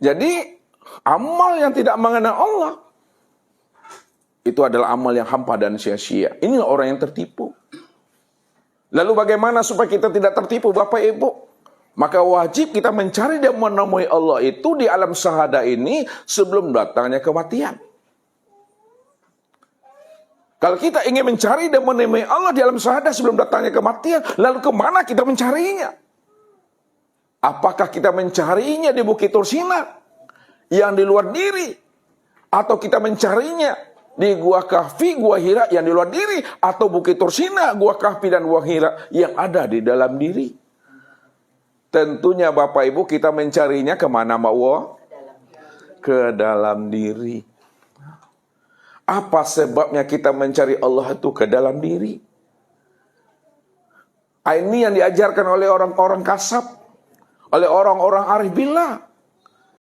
Jadi amal yang tidak mengenal Allah itu adalah amal yang hampa dan sia-sia. Inilah orang yang tertipu. Lalu bagaimana supaya kita tidak tertipu, Bapak Ibu? Maka wajib kita mencari dan menemui Allah itu di alam syahada ini sebelum datangnya kematian. Kalau kita ingin mencari dan menemui Allah di alam syahada sebelum datangnya kematian, lalu kemana kita mencarinya? Apakah kita mencarinya di Bukit Tursina yang di luar diri? Atau kita mencarinya di Gua Kahfi, Gua Hira yang di luar diri? Atau Bukit Tursina, Gua Kahfi dan Gua Hira yang ada di dalam diri? Tentunya Bapak Ibu kita mencarinya kemana mau? Ke dalam diri. Apa sebabnya kita mencari Allah itu ke dalam diri? Ini yang diajarkan oleh orang-orang kasab, oleh orang-orang arif billah.